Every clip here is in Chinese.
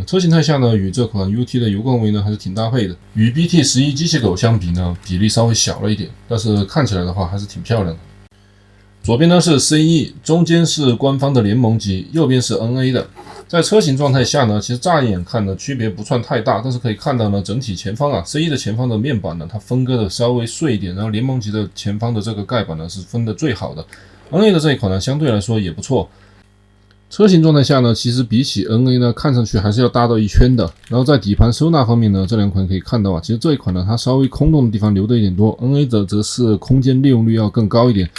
车形态下呢，与这款 UT 的油罐位呢还是挺搭配的。与 BT11 机械狗相比呢，比例稍微小了一点，但是看起来的话还是挺漂亮的。左边呢是 CE， 中间是官方的联盟级，右边是 NA 的。在车型状态下呢，其实乍一眼看呢区别不算太大，但是可以看到呢，整体前方啊 ，CE 的前方的面板呢，它分割的稍微碎一点，然后联盟级的前方的这个盖板呢是分的最好的。NA 的这一款呢，相对来说也不错。车型状态下呢，其实比起 NA 呢，看上去还是要大到一圈的。然后在底盘收纳方面呢，这两款可以看到啊，其实这一款呢，它稍微空洞的地方留的一点多 ，NA 的则是空间利用率要更高一点。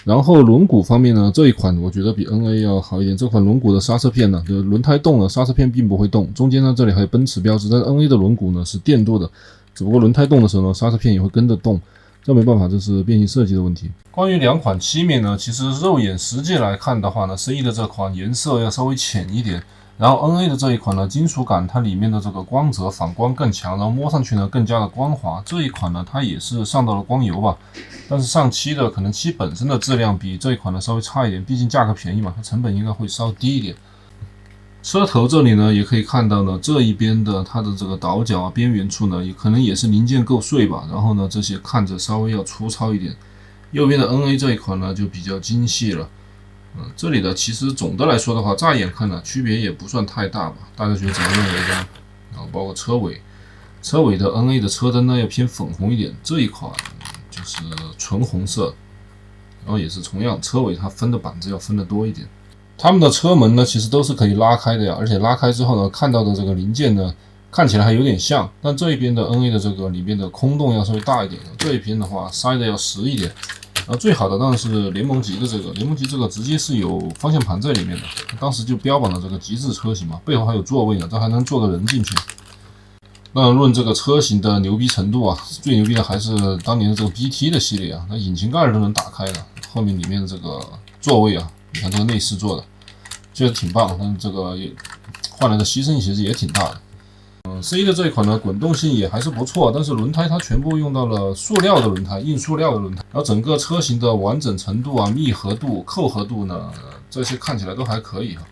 然后轮毂方面呢，这一款我觉得比 NA 要好一点。这款轮毂的刹车片呢，就轮胎动了，刹车片并不会动。中间呢，这里还有奔驰标志，但是 NA 的轮毂呢是电镀的，只不过轮胎动的时候呢，刹车片也会跟着动。这没办法，这是变形设计的问题。关于两款漆面呢，其实肉眼实际来看的话呢，CE 的这款颜色要稍微浅一点，然后 NA 的这一款呢，金属感它里面的这个光泽反光更强，然后摸上去呢更加的光滑。这一款呢，它也是上到了光油吧，但是上漆的可能漆本身的质量比这一款呢稍微差一点，毕竟价格便宜嘛，它成本应该会稍低一点。车头这里呢，也可以看到呢，这一边的它的这个倒角啊边缘处呢，可能也是零件够碎吧，然后呢，这些看着稍微要粗糙一点。右边的 NA 这一款呢，就比较精细了。这里的其实总的来说的话，乍眼看呢，区别也不算太大吧，大家觉得怎么认为呢？然后包括车尾的 NA 的车灯呢要偏粉红一点，这一款就是纯红色，然后也是同样，车尾它分的板子要分的多一点。他们的车门呢，其实都是可以拉开的呀，而且拉开之后呢，看到的这个零件呢，看起来还有点像，但这一边的 NA 的这个里面的空洞要稍微大一点，这一边的话塞的要实一点。然后最好的当然是联盟级的这个，联盟级这个直接是有方向盘在里面的，当时就标榜了这个极致车型嘛，背后还有座位呢，这还能坐个人进去。那论这个车型的牛逼程度啊，最牛逼的还是当年的这个 BT 的系列啊，那引擎盖都能打开的，后面里面的这个座位啊，你看这个内饰做的，确实挺棒，但这个也换来的牺牲其实也挺大的。CE 的这一款呢，滚动性也还是不错，但是轮胎它全部用到了塑料的轮胎，硬塑料的轮胎，然后整个车型的完整程度啊、密合度、扣合度呢，这些看起来都还可以哈。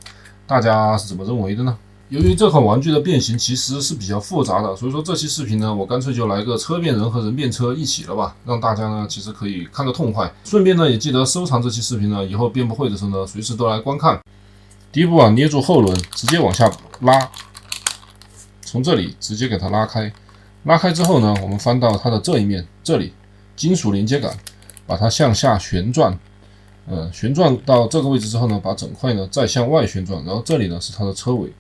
大家是怎么认为的呢？由于这款玩具的变形其实是比较复杂的，所以说这期视频呢，我干脆就来个车变人和人变车一起了吧，让大家呢其实可以看个痛快。顺便呢也记得收藏这期视频呢，以后变不会的时候呢，随时都来观看。第一步啊，捏住后轮，直接往下拉。从这里直接给它拉开，拉开之后呢，我们翻到它的这一面，这里金属连接杆，把它向下旋转，旋转到这个位置之后呢，把整块呢再向外旋转，然后这里呢是它的车尾，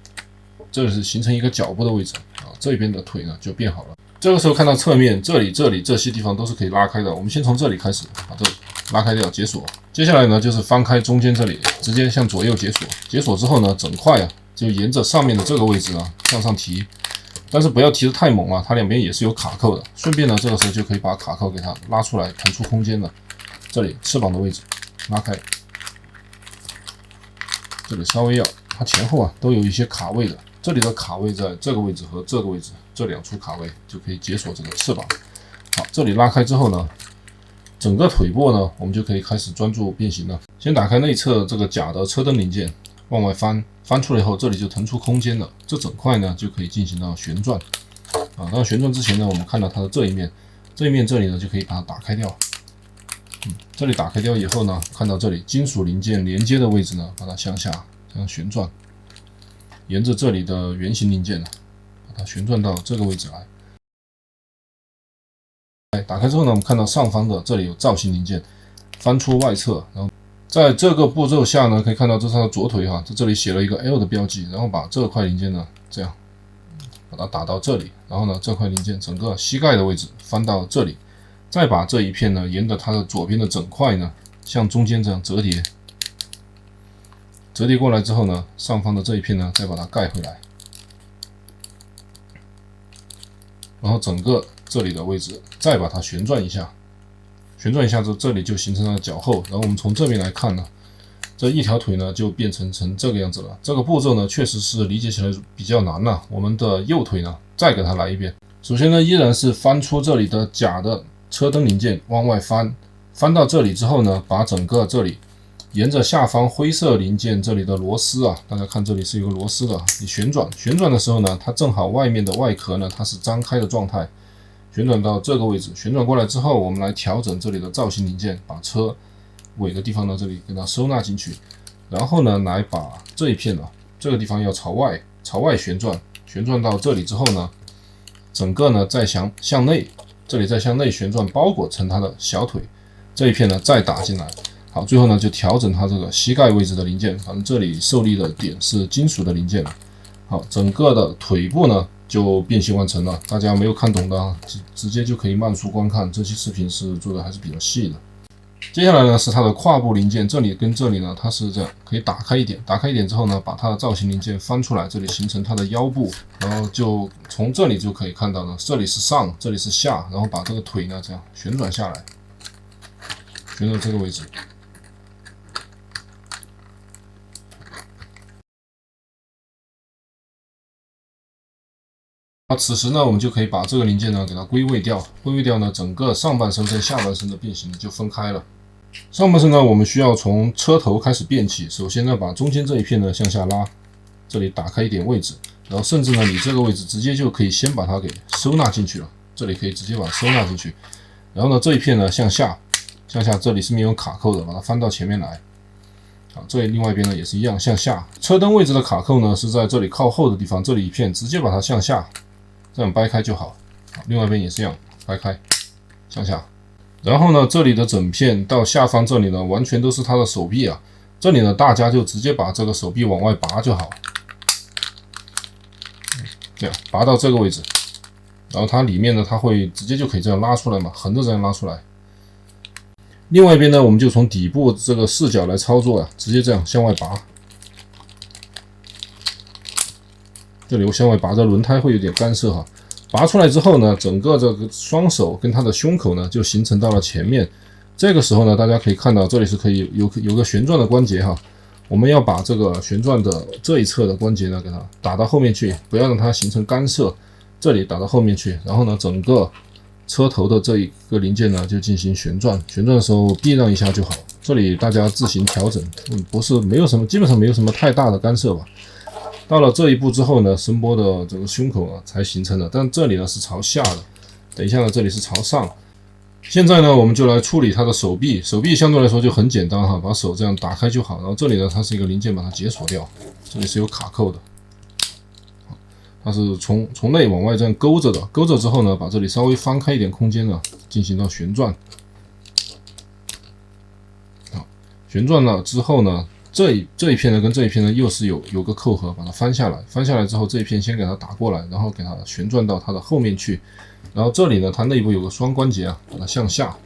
这里是形成一个脚部的位置啊，这边的腿呢就变好了。这个时候看到侧面，这里这些地方都是可以拉开的，我们先从这里开始把这里拉开掉，解锁。接下来呢就是翻开中间这里，直接向左右解锁。解锁之后呢，整块啊就沿着上面的这个位置啊向上提。但是不要提得太猛啊，它两边也是有卡扣的。顺便呢，这个时候就可以把卡扣给它拉出来，腾出空间了。这里翅膀的位置拉开，这里稍微要它前后啊都有一些卡位的。这里的卡位在这个位置和这个位置，这两处卡位就可以解锁这个翅膀。好，这里拉开之后呢，整个腿部呢，我们就可以开始专注变形了。先打开内侧这个假的车灯零件，往外翻。翻出来以后，这里就腾出空间了，这整块呢就可以进行到旋转啊。当旋转之前呢，我们看到它的这一面，这里呢就可以把它打开掉。这里打开掉以后呢，看到这里金属零件连接的位置呢，把它向下这样旋转，沿着这里的圆形零件呢，把它旋转到这个位置来。打开之后呢，我们看到上方的这里有造型零件，翻出外侧，然后。在这个步骤下呢，可以看到这是它的左腿哈，在这里写了一个 L 的标记，然后把这块零件呢这样把它打到这里，然后呢这块零件整个膝盖的位置翻到这里，再把这一片呢沿着它的左边的整块呢向中间这样折叠，折叠过来之后呢，上方的这一片呢再把它盖回来，然后整个这里的位置再把它旋转一下。旋转一下之后，这里就形成了脚后。然后我们从这边来看呢，这一条腿呢就变成这个样子了。这个步骤呢确实是理解起来比较难了。我们的右腿呢再给它来一遍。首先呢依然是翻出这里的假的车灯零件往外翻，翻到这里之后呢，把整个这里沿着下方灰色零件这里的螺丝啊，大家看这里是有个螺丝的，你旋转的时候呢，它正好外面的外壳呢它是张开的状态，旋转到这个位置，旋转过来之后，我们来调整这里的造型零件，把车尾的地方呢这里给它收纳进去，然后呢来把这一片呢这个地方要朝外旋转到这里之后呢，整个呢再向内，这里再向内旋转，包裹成它的小腿，这一片呢再打进来。好，最后呢就调整它这个膝盖位置的零件，反正这里受力的点是金属的零件。好，整个的腿部呢就变形完成了。大家没有看懂的啊，直接就可以慢速观看，这期视频是做的还是比较细的。接下来呢是它的胯部零件，这里跟这里呢它是这样，可以打开一点之后呢，把它的造型零件翻出来，这里形成它的腰部，然后就从这里就可以看到呢，这里是上，这里是下，然后把这个腿呢这样旋转下来，旋转这个位置。此时呢，我们就可以把这个零件呢给它归位掉，呢，整个上半身跟下半身的变形就分开了。上半身呢，我们需要从车头开始变起，首先呢，把中间这一片呢向下拉，这里打开一点位置，然后甚至呢，你这个位置直接就可以先把它给收纳进去了，这里可以直接把它收纳进去。然后呢，这一片呢向下，这里是没有卡扣的，把它翻到前面来。好，这里另外一边呢也是一样，向下。车灯位置的卡扣呢是在这里靠后的地方，这里一片直接把它向下。这样掰开就好，另外一边也是一样，掰开向下，然后呢，这里的整片到下方这里呢，完全都是它的手臂啊。这里呢，大家就直接把这个手臂往外拔就好，这样拔到这个位置，然后它里面呢，它会直接就可以这样拉出来嘛，横着这样拉出来。另外一边呢，我们就从底部这个视角来操作啊，直接这样向外拔。这里我向外拔，这轮胎会有点干涉哈。拔出来之后呢，整个这个双手跟它的胸口呢就形成到了前面。这个时候呢，大家可以看到这里是可以有个旋转的关节哈。我们要把这个旋转的这一侧的关节呢给它打到后面去，不要让它形成干涉。这里打到后面去，然后呢，整个车头的这一个零件呢就进行旋转。旋转的时候避让一下就好。这里大家自行调整，不是没有什么，基本上没有什么太大的干涉吧。到了这一步之后呢，声波的这个胸口啊才形成的，但这里呢是朝下的，等一下呢这里是朝上。现在呢我们就来处理它的手臂，手臂相对来说就很简单哈，把手这样打开就好。然后这里呢它是一个零件，把它解锁掉，这里是有卡扣的，它是从内往外这样勾着的，勾着之后呢，把这里稍微翻开一点空间呢，进行到旋转。好，旋转了之后呢。这一片呢跟这一片呢又是有个扣合，把它翻下来，翻下来之后这一片先给它打过来，然后给它旋转到它的后面去，然后这里呢它内部有个双关节啊，把它向下，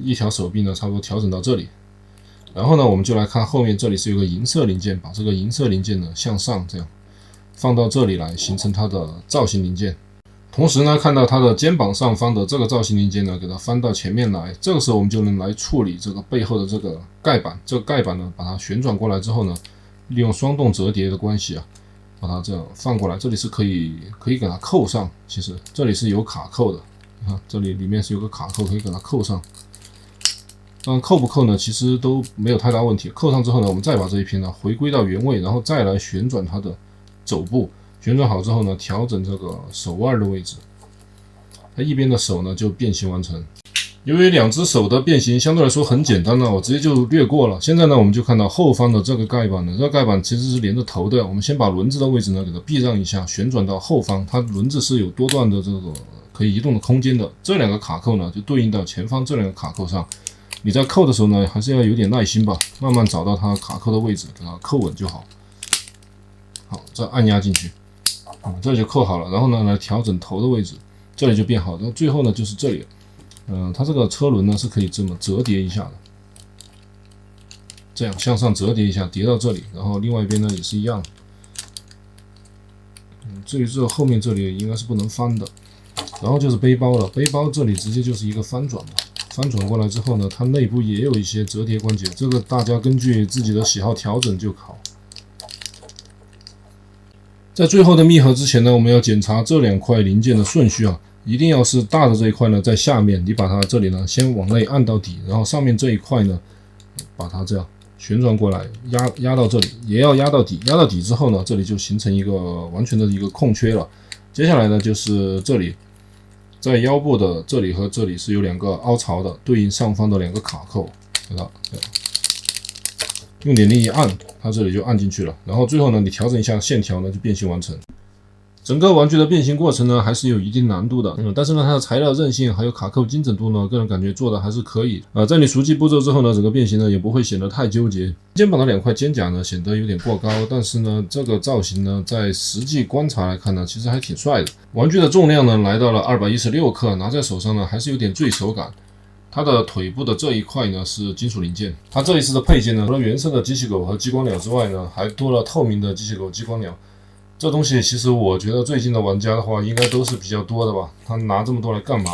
一条手臂呢差不多调整到这里，然后呢我们就来看后面这里是有个银色零件，把这个银色零件呢向上这样放到这里来，形成它的造型零件。同时呢，看到它的肩膀上方的这个造型零件呢，给它翻到前面来。这个时候我们就能来处理这个背后的这个盖板。这个盖板呢，把它旋转过来之后呢，利用双动折叠的关系啊，把它这样放过来。这里是可以给它扣上。其实这里是有卡扣的，你看这里面是有个卡扣，可以给它扣上。当然扣不扣呢，其实都没有太大问题。扣上之后呢，我们再把这一片呢回归到原位，然后再来旋转它的肘部。旋转好之后呢，调整这个手腕的位置，它一边的手呢就变形完成。由于两只手的变形相对来说很简单呢，我直接就略过了。现在呢，我们就看到后方的这个盖板呢，这个盖板其实是连着头的。我们先把轮子的位置呢给它避让一下，旋转到后方，它轮子是有多段的这个可以移动的空间的。这两个卡扣呢就对应到前方这两个卡扣上。你在扣的时候呢，还是要有点耐心吧，慢慢找到它卡扣的位置，给它扣稳就好。好，再按压进去。这就扣好了，然后呢，来调整头的位置，这里就变好。然后最后呢，就是这里，它这个车轮呢是可以这么折叠一下的，这样向上折叠一下，叠到这里，然后另外一边呢也是一样。至于这后面这里应该是不能翻的，然后就是背包了，背包这里直接就是一个翻转嘛，翻转过来之后呢，它内部也有一些折叠关节，这个大家根据自己的喜好调整就好。在最后的密合之前呢，我们要检查这两块零件的顺序啊，一定要是大的这一块呢在下面，你把它这里呢先往内按到底，然后上面这一块呢把它这样旋转过来，压到这里，也要压到底。压到底之后呢，这里就形成一个完全的一个空缺了。接下来呢，就是这里在腰部的这里和这里是有2个凹槽的，对应上方的2个卡扣，给它用点力一按，它这里就按进去了。然后最后呢，你调整一下线条呢，就变形完成。整个玩具的变形过程呢，还是有一定难度的，但是呢，它的材料韧性还有卡扣精准度呢，个人感觉做的还是可以。在你熟悉步骤之后呢，整个变形呢也不会显得太纠结。肩膀的2块肩甲呢显得有点过高，但是呢，这个造型呢，在实际观察来看呢，其实还挺帅的。玩具的重量呢来到了216克，拿在手上呢还是有点坠手感。它的腿部的这一块呢是金属零件，它这一次的配件呢，除了原生的机器狗和激光鸟之外呢，还多了透明的机器狗激光鸟。这东西其实我觉得最近的玩家的话，应该都是比较多的吧。他拿这么多来干嘛？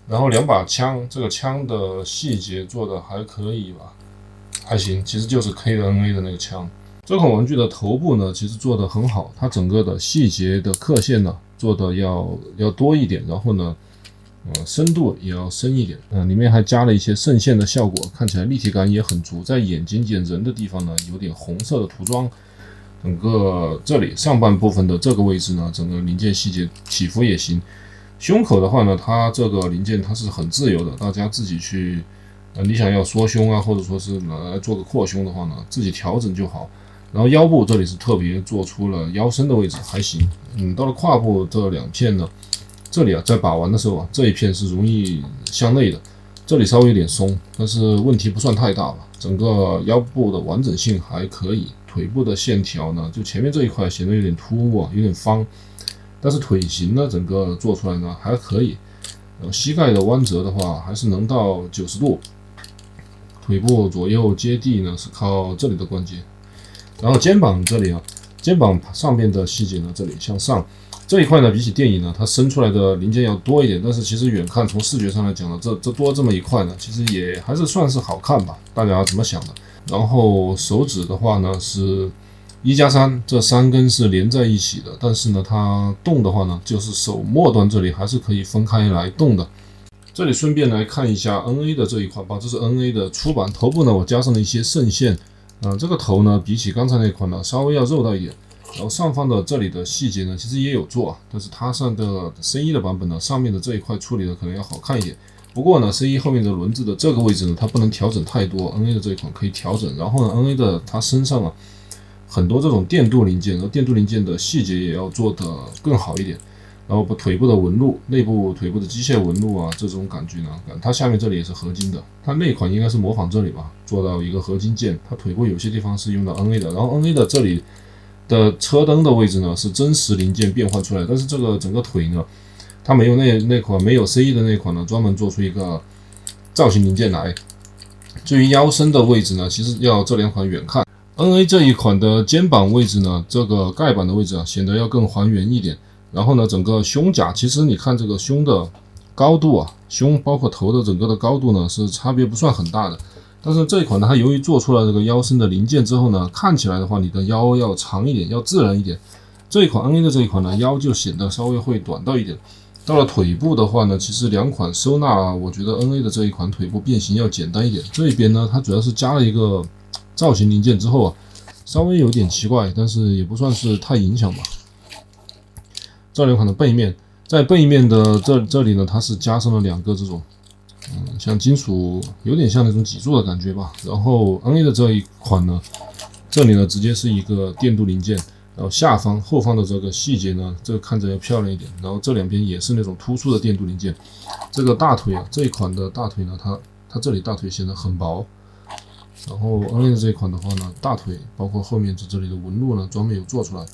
然后2把枪，这个枪的细节做的还可以吧，还行，其实就是 KNA 的那个枪。这款玩具的头部呢，其实做的很好，它整个的细节的刻线呢做的要多一点，然后呢，深度也要深一点。里面还加了一些渗线的效果，看起来立体感也很足。在眼睛眼人的地方呢，有点红色的涂装。整个这里上半部分的这个位置呢，整个零件细节起伏也行。胸口的话呢，它这个零件它是很自由的，大家自己去，你想要缩胸啊，或者说是拿来做个扩胸的话呢，自己调整就好。然后腰部这里是特别做出了腰身的位置，还行。到了胯部这2片呢，这里在把玩的时候这一片是容易向内的，这里稍微有点松，但是问题不算太大吧。整个腰部的完整性还可以。腿部的线条呢，就前面这一块显得有点突兀有点方，但是腿型呢，整个做出来呢还可以。膝盖的弯折的话，还是能到90度。腿部左右接地呢，是靠这里的关节。然后肩膀这里肩膀上边的细节呢，这里向上这一块呢，比起电影呢，它伸出来的零件要多一点，但是其实远看从视觉上来讲呢，这多这么一块呢，其实也还是算是好看吧。大家怎么想的？然后手指的话呢是1+3，这3根是连在一起的，但是呢它动的话呢，就是手末端这里还是可以分开来动的。这里顺便来看一下 NA 的这一款吧，这是 NA 的出版。头部呢我加上了一些渗线，这个头呢比起刚才那款呢稍微要肉到一点。然后上方的这里的细节呢其实也有做，但是它上的 C1 的版本呢，上面的这一块处理的可能要好看一点。不过呢 ，C1 后面的轮子的这个位置呢，它不能调整太多 ，NA 的这一款可以调整。然后呢 ，NA 的它身上很多这种电镀零件，然后电镀零件的细节也要做得更好一点。然后腿部的纹路，内部腿部的机械纹路这种感觉呢，它下面这里也是合金的。它那款应该是模仿这里吧，做到一个合金件。它腿部有些地方是用到 NA 的，然后 NA 的这里的车灯的位置呢是真实零件变换出来的，但是这个整个腿呢。它没有那款没有 C1 的那款呢，专门做出一个造型零件来。至于腰身的位置呢，其实要这2款远看。NA 这一款的肩膀位置呢，这个盖板的位置显得要更还原一点。然后呢，整个胸甲，其实你看这个胸的高度胸包括头的整个的高度呢，是差别不算很大的。但是这一款呢，它由于做出了这个腰身的零件之后呢，看起来的话，你的腰要长一点，要自然一点。这一款 NA 的这一款呢，腰就显得稍微会短到一点。到了腿部的话呢，其实2款收纳，我觉得 NA 的这一款腿部变形要简单一点。这一边呢，它主要是加了一个造型零件之后稍微有点奇怪，但是也不算是太影响吧。这2款的背面，在背面的这里呢，它是加上了2个这种，像金属，有点像那种脊柱的感觉吧。然后 NA 的这一款呢，这里呢直接是一个电镀零件。然后下方后方的这个细节呢，这个看着要漂亮一点。然后这2边也是那种突出的电镀零件。这个大腿这一款的大腿呢，它这里大腿显得很薄。然后 NA 的这一款的话呢，大腿包括后面这里的纹路呢，专门有做出来。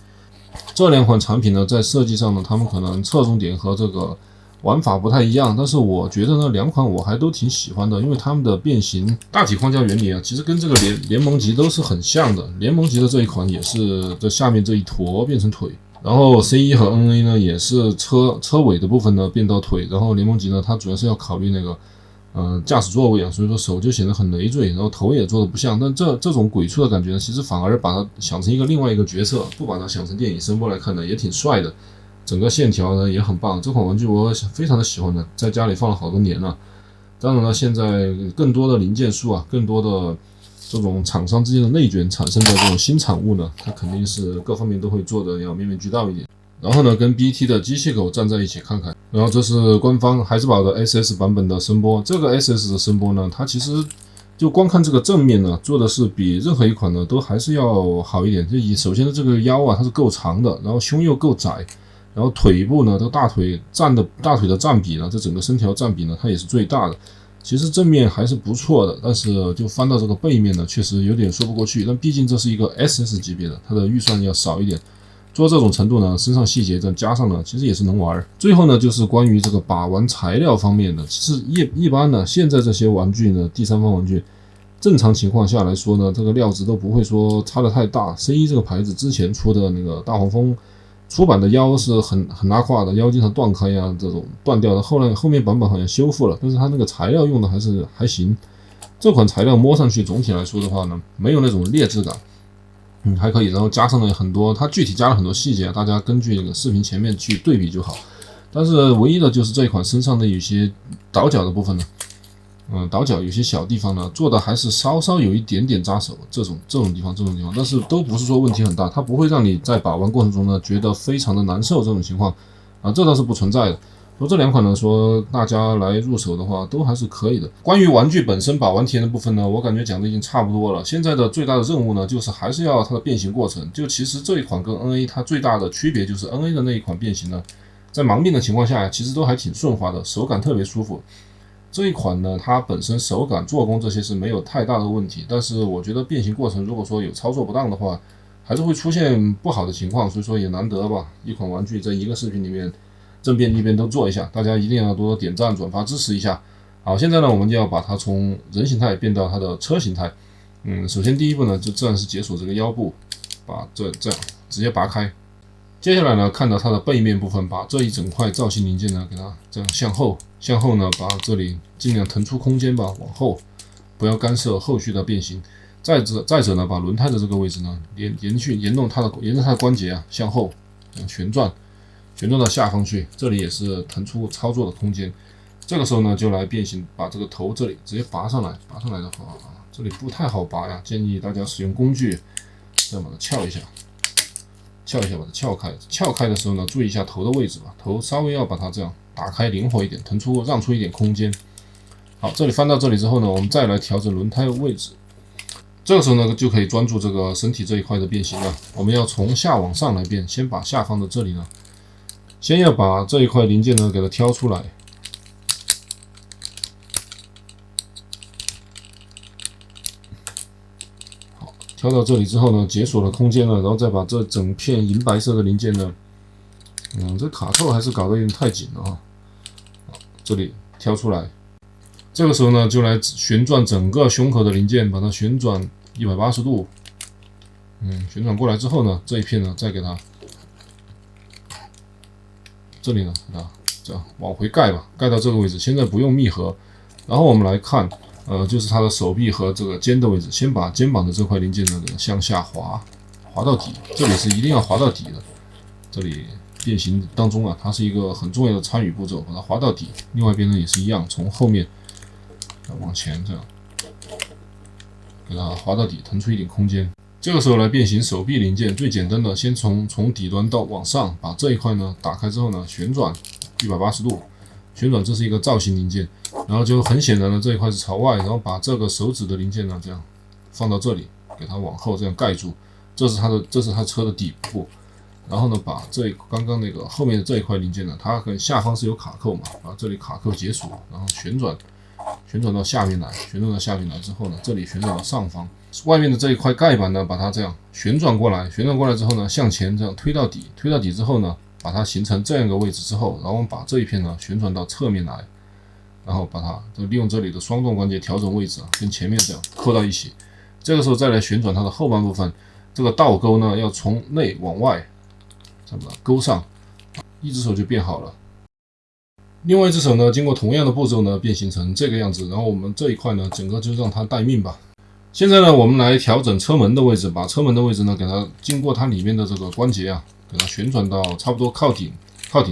这2款产品呢，在设计上呢，他们可能侧重点和这个玩法不太一样，但是我觉得呢，2款我还都挺喜欢的，因为它们的变形大体框架原理其实跟这个联盟级都是很像的。联盟级的这一款也是这下面这一坨变成腿，然后 C1 和 NA 呢也是车尾的部分呢变到腿，然后联盟级呢它主要是要考虑那个驾驶座位所以说手就显得很累赘，然后头也做的不像。但这种鬼畜的感觉呢，其实反而把它想成另外一个角色，不把它想成电影声波来看呢，也挺帅的。整个线条呢也很棒，这款玩具我非常的喜欢的，在家里放了好多年了。当然了，现在更多的零件数啊，更多的这种厂商之间的内卷产生的这种新产物呢，它肯定是各方面都会做的要面面俱到一点。然后呢，跟 BT 的机器狗站在一起看看。然后这是官方孩之宝的 SS 版本的声波，这个 SS 的声波呢，它其实就光看这个正面呢，做的是比任何一款呢都还是要好一点。就首先的这个腰啊，它是够长的，然后胸又够窄，然后腿部呢，这个大腿的占比呢，这整个身条占比呢，它也是最大的。其实正面还是不错的，但是就翻到这个背面呢，确实有点说不过去。但毕竟这是一个 SS 级别的，它的预算要少一点。做这种程度呢，身上细节再加上呢，其实也是能玩。最后呢，就是关于这个把玩材料方面的，其实一般呢，现在这些玩具呢，第三方玩具，正常情况下来说呢，这个料子都不会说差得太大。C1这个牌子之前出的那个大黄蜂出版的腰是很拉胯的，腰经常断开呀，这种断掉的。后面版本好像修复了，但是它那个材料用的还行。这款材料摸上去总体来说的话呢，没有那种劣质感。还可以，然后加上了很多，它具体加了很多细节，大家根据那个视频前面去对比就好。但是唯一的就是这一款身上的有些倒角的部分呢，倒角有些小地方呢，做的还是稍稍有一点点扎手，这种地方，但是都不是说问题很大，它不会让你在把玩过程中呢觉得非常的难受这种情况啊，这倒是不存在的。说这两款呢，说大家来入手的话，都还是可以的。关于玩具本身把玩体验的部分呢，我感觉讲的已经差不多了。现在的最大的任务呢，就是还是要它的变形过程。就其实这一款跟 NA 它最大的区别就是 NA 的那一款变形呢，在盲定的情况下，其实都还挺顺滑的，手感特别舒服。这一款呢，它本身手感、做工这些是没有太大的问题，但是我觉得变形过程如果说有操作不当的话，还是会出现不好的情况。所以说也难得吧，一款玩具在一个视频里面正变逆变都做一下，大家一定要多多点赞、转发支持一下。好，现在呢，我们就要把它从人形态变到它的车形态。首先第一步呢，就自然是解锁这个腰部，把这样直接拔开。接下来呢，看到它的背面部分，把这一整块造型零件呢，给它这样向后呢，把这里尽量腾出空间吧，往后，不要干涉后续的变形。再者呢，把轮胎的这个位置呢，沿着它的关节啊，向后旋转到下方去，这里也是腾出操作的空间。这个时候呢，就来变形，把这个头这里直接拔上来。拔上来的话，这里不太好拔呀，建议大家使用工具，这样把它撬一下，把它撬开。撬开的时候呢，注意一下头的位置吧，头稍微要把它这样打开，灵活一点，让出一点空间。好，这里翻到这里之后呢，我们再来调整轮胎的位置。这个时候呢，就可以专注这个身体这一块的变形了。我们要从下往上来变，先把下方的这里呢，先要把这一块零件呢给它挑出来。好，挑到这里之后呢，解锁了空间了，然后再把这整片银白色的零件呢，这卡扣还是搞得有点太紧了啊。这里挑出来。这个时候呢，就来旋转整个胸口的零件，把它旋转180度。旋转过来之后呢，这一片呢，再给它这里呢，给它这样往回盖吧，盖到这个位置。现在不用密合，然后我们来看，就是它的手臂和这个肩的位置，先把肩膀的这块零件呢，给它向下滑到底。这里是一定要滑到底的。这里变形当中啊，它是一个很重要的参与步骤，把它滑到底。另外一边呢也是一样，从后面往前这样，给它滑到底，腾出一点空间。这个时候来变形手臂零件，最简单的，先从底端到往上，把这一块呢打开之后呢，旋转180度，旋转这是一个造型零件，然后就很显然的这一块是朝外，然后把这个手指的零件呢这样放到这里，给它往后这样盖住，这是它车的底部。然后呢，把刚刚那个后面的这一块零件呢，它跟下方是有卡扣嘛，把这里卡扣解锁，然后旋转到下面来，之后呢，这里旋转到上方，外面的这一块盖板呢，把它这样旋转过来之后呢，向前这样推到底之后呢，把它形成这样一个位置之后，然后我们把这一片呢旋转到侧面来，然后把它就利用这里的双动关节调整位置啊，跟前面这样扣到一起。这个时候再来旋转它的后半部分，这个倒钩呢要从内往外，这样把它勾上，一只手就变好了。另外一只手呢，经过同样的步骤呢，变形成这个样子。然后我们这一块呢，整个就让它待命吧。现在呢，我们来调整车门的位置，把车门的位置呢，给它经过它里面的这个关节啊，给它旋转到差不多靠顶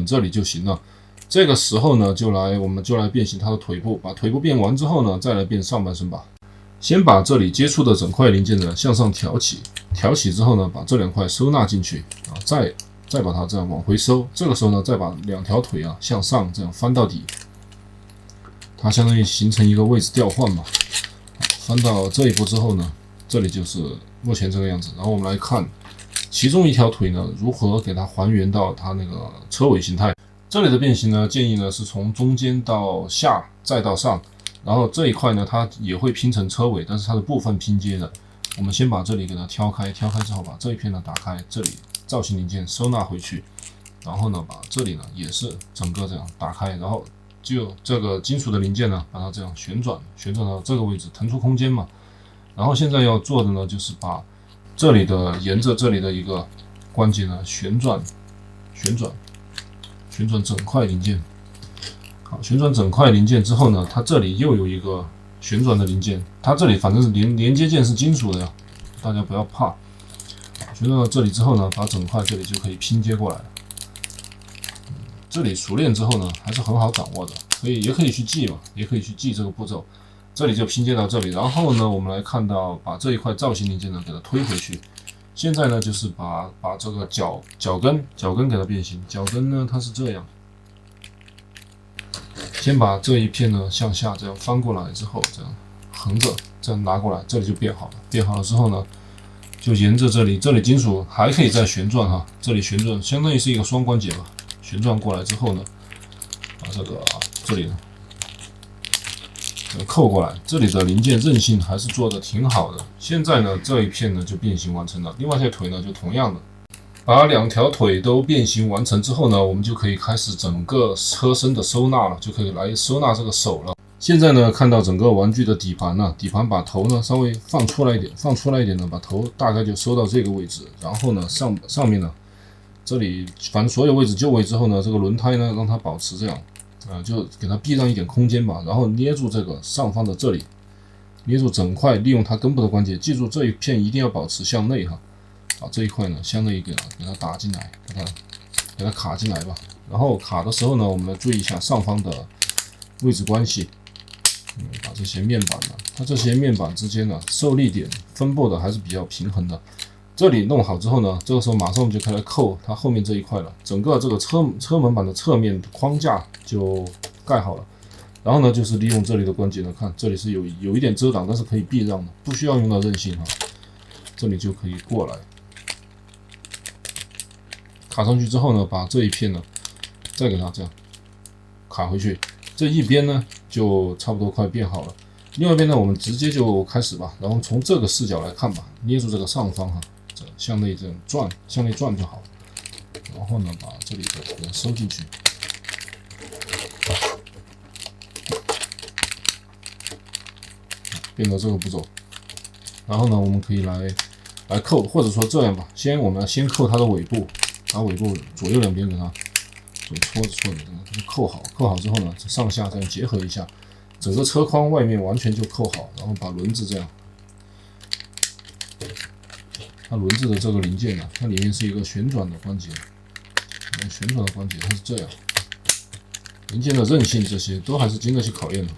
这里就行了。这个时候呢，我们就来变形它的腿部，把腿部变完之后呢，再来变上半身吧。先把这里接触的整块零件呢向上挑起，挑起之后呢，把这2块收纳进去啊，再把它这样往回收。这个时候呢，再把2条腿啊向上这样翻到底，它相当于形成一个位置调换嘛。翻到这一步之后呢，这里就是目前这个样子。然后我们来看其中一条腿呢，如何给它还原到它那个车尾形态。这里的变形呢，建议呢是从中间到下，再到上，然后这一块呢，它也会拼成车尾，但是它的部分拼接的。我们先把这里给它挑开，挑开之后把这一片呢打开，这里造型零件收纳回去，然后呢把这里呢也是整个这样打开，然后就这个金属的零件呢，把它这样旋转到这个位置，腾出空间嘛。然后现在要做的呢，就是把这里的沿着这里的一个关节呢旋转整块零件。好，旋转整块零件之后呢，它这里又有一个旋转的零件，它这里反正是连接件是金属的呀，大家不要怕。旋转到这里之后呢，把整块这里就可以拼接过来了。这里熟练之后呢，还是很好掌握的，也可以去记嘛，也可以去记这个步骤。这里就拼接到这里，然后呢，我们来看到把这一块造型零件呢给它推回去。现在呢，就是把这个脚跟给它变形。脚跟呢，它是这样，先把这一片呢向下这样翻过来之后，这样横着这样拿过来，这里就变好了。变好了之后呢，就沿着这里金属还可以再旋转哈，这里旋转相当于是一个双关节吧。旋转过来之后呢，把这里呢扣过来，这里的零件韧性还是做的挺好的。现在呢，这一片呢就变形完成了，另外一条腿呢就同样的，把2条腿都变形完成之后呢，我们就可以开始整个车身的收纳了，就可以来收纳这个手了。现在呢，看到整个玩具的底盘呢，底盘把头呢稍微放出来一点呢，把头大概就收到这个位置，然后呢上面呢，这里反正所有位置就位之后呢，这个轮胎呢让它保持这样。就给它避让一点空间吧，然后捏住这个上方的这里，捏住整块，利用它根部的关节，记住这一片一定要保持向内哈，把这一块呢向内给它打进来，给它卡进来吧。然后卡的时候呢，我们来注意一下上方的位置关系，把这些面板呢，它这些面板之间呢受力点分布的还是比较平衡的。这里弄好之后呢，这个时候马上我们就开始扣它后面这一块了，整个这个车门板的侧面框架就盖好了。然后呢，就是利用这里的关节呢，看这里是有一点遮挡，但是可以避让的，不需要用到韧性哈。这里就可以过来，卡上去之后呢，把这一片呢再给它这样卡回去，这一边呢就差不多快变好了。另外一边呢，我们直接就开始吧，然后从这个视角来看吧，捏住这个上方哈。向内这样转，向内转就好。然后呢，把这里的给它收进去，变成这个步骤。然后呢，我们可以来扣，或者说这样吧，我们先扣它的尾部，把尾部左右两边给它搓着，扣好。扣好之后呢，上下这样结合一下，整个车框外面完全就扣好，然后把轮子这样。它轮子的这个零件呢，它里面是一个旋转的关节，它是这样。零件的韧性这些都还是经得起考验的。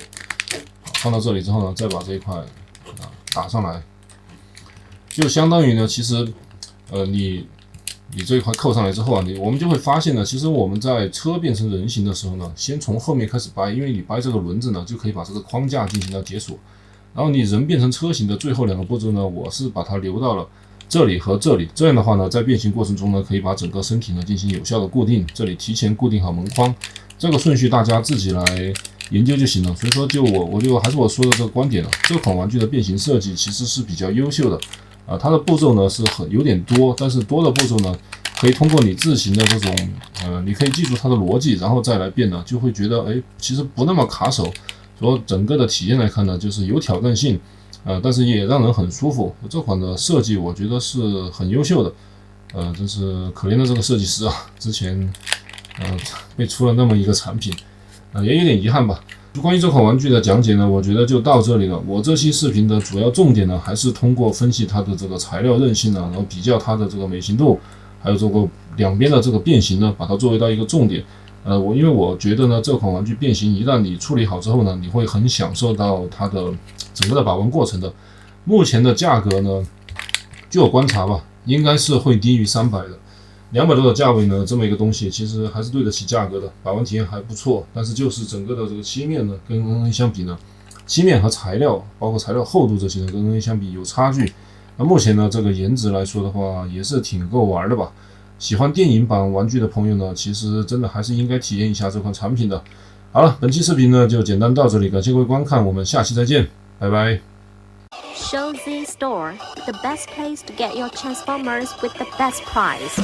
好，放到这里之后呢，再把这一块打上来，就相当于呢，其实你这一块扣上来之后啊，我们就会发现呢，其实我们在车变成人形的时候呢，先从后面开始掰，因为你掰这个轮子呢，就可以把这个框架进行到解锁。然后你人变成车型的最后2个步骤呢，我是把它留到了这里和这里，这样的话呢，在变形过程中呢，可以把整个身体呢进行有效的固定。这里提前固定好门框，这个顺序大家自己来研究就行了。所以说，我就还是我说的这个观点了。这款玩具的变形设计其实是比较优秀的，它的步骤呢是有点多，但是多的步骤呢，可以通过你自行的这种你可以记住它的逻辑，然后再来变呢，就会觉得其实不那么卡手。说整个的体验来看呢，就是有挑战性。但是也让人很舒服。这款的设计我觉得是很优秀的，真是可怜的这个设计师啊，之前被出了那么一个产品，也有点遗憾吧。关于这款玩具的讲解呢，我觉得就到这里了。我这期视频的主要重点呢，还是通过分析它的这个材料韧性呢，然后比较它的这个美型度，还有这个两边的这个变形呢，把它作为到一个重点。因为我觉得呢，这款玩具变形一旦你处理好之后呢，你会很享受到它的整个的把玩过程的。目前的价格呢，据我观察吧，应该是会低于300的。200多的价位呢，这么一个东西其实还是对得起价格的，把玩体验还不错。但是就是整个的这个漆面呢，跟 NA 相比呢，漆面和材料，包括材料厚度这些呢，跟 NA 相比有差距。那目前呢，这个颜值来说的话，也是挺够玩的吧。喜欢电影版玩具的朋友呢，其实真的还是应该体验一下这款产品的。好了，本期视频呢就简单到这里，感谢各位观看，我们下期再见，拜拜。Showz Store, the best place to get your Transformers with the best price.